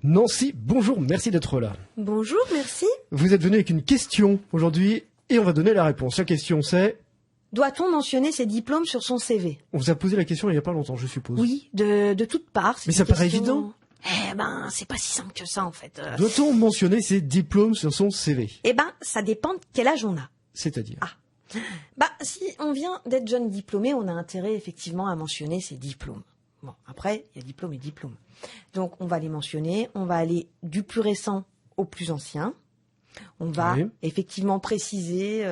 Nancy, bonjour, merci d'être là. Bonjour, merci. Vous êtes venu avec une question aujourd'hui et on va donner la réponse. La question c'est... Doit-on mentionner ses diplômes sur son CV? On vous a posé la question il n'y a pas longtemps, je suppose. Oui, de toutes parts. Mais ça paraît évident. Eh ben, c'est pas si simple que ça en fait. Doit-on mentionner ses diplômes sur son CV? Eh ben, ça dépend de quel âge on a. C'est-à-dire? Si on vient d'être jeune diplômé, on a intérêt effectivement à mentionner ses diplômes. Bon, après, il y a diplôme et diplôme. Donc, on va les mentionner. On va aller du plus récent au plus ancien. On va effectivement préciser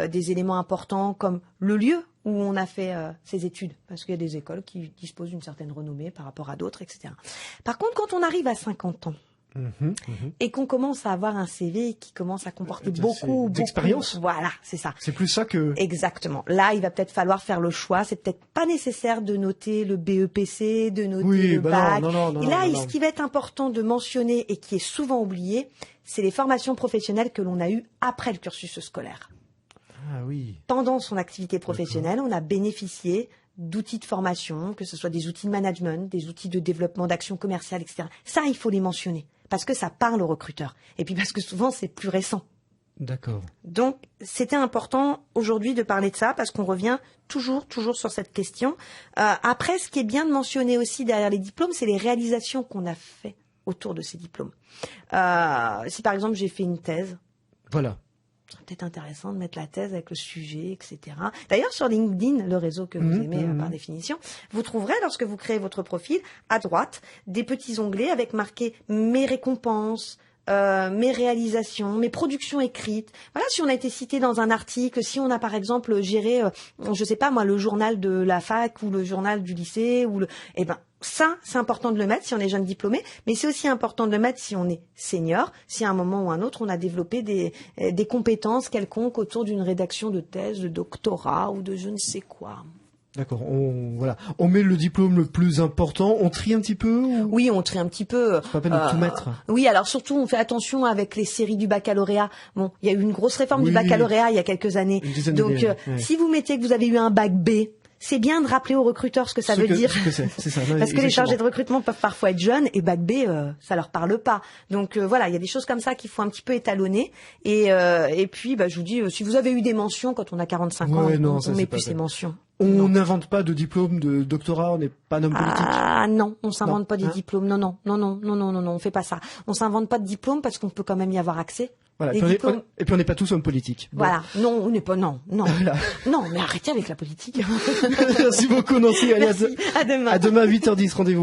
des éléments importants comme le lieu où on a fait ses études, parce qu'il y a des écoles qui disposent d'une certaine renommée par rapport à d'autres, etc. Par contre, quand on arrive à 50 ans et qu'on commence à avoir un CV qui commence à comporter beaucoup d'expérience, voilà, c'est ça. C'est plus ça que... Exactement. Là, il va peut-être falloir faire le choix. C'est peut-être pas nécessaire de noter le BEPC, de noter le bac. Et là, ce qui va être important de mentionner et qui est souvent oublié, c'est les formations professionnelles que l'on a eues après le cursus scolaire. Ah oui. Pendant son activité professionnelle, on a bénéficié d'outils de formation, que ce soit des outils de management, des outils de développement d'action commerciale, etc. Ça, il faut les mentionner parce que ça parle aux recruteurs. Et puis parce que souvent, c'est plus récent. D'accord. Donc, c'était important aujourd'hui de parler de ça parce qu'on revient toujours sur cette question. Après, ce qui est bien de mentionner aussi derrière les diplômes, c'est les réalisations qu'on a fait autour de ces diplômes. Si par exemple, j'ai fait une thèse. Voilà. C'est peut-être intéressant de mettre la thèse avec le sujet, etc. D'ailleurs, sur LinkedIn, le réseau que vous aimez par définition, vous trouverez, lorsque vous créez votre profil, à droite, des petits onglets avec marqué « Mes récompenses », mes réalisations, mes productions écrites. Voilà, si on a été cité dans un article, si on a par exemple géré, je sais pas moi, le journal de la fac ou le journal du lycée, ça, c'est important de le mettre si on est jeune diplômé, mais c'est aussi important de le mettre si on est senior, si à un moment ou un autre on a développé des compétences quelconques autour d'une rédaction de thèse, de doctorat ou de je ne sais quoi. D'accord, on met le diplôme le plus important, on trie un petit peu Oui, on trie un petit peu. C'est pas peine de tout mettre. Oui, alors surtout, on fait attention avec les séries du baccalauréat. Bon, il y a eu une grosse réforme du baccalauréat il y a quelques années. Donc, si vous mettez que vous avez eu un bac B, c'est bien de rappeler aux recruteurs ce que ça veut dire. C'est ça. Non, parce que les chargés de recrutement peuvent parfois être jeunes et bac B, ça leur parle pas. Donc voilà, il y a des choses comme ça qu'il faut un petit peu étalonner. Et puis, je vous dis, si vous avez eu des mentions quand on a 45 ans, on met plus ces mentions. On n'invente pas de diplôme de doctorat, on n'est pas un homme politique. Ah non, on s'invente pas des diplômes. Non, on fait pas ça. On s'invente pas de diplôme parce qu'on peut quand même y avoir accès. Voilà. Et puis on n'est pas tous hommes politiques. Bon. Voilà. Non, on n'est pas. Non. Voilà. Non, mais arrêtez avec la politique. Merci beaucoup, Nancy. Merci. À demain. À demain, 8h10, rendez-vous.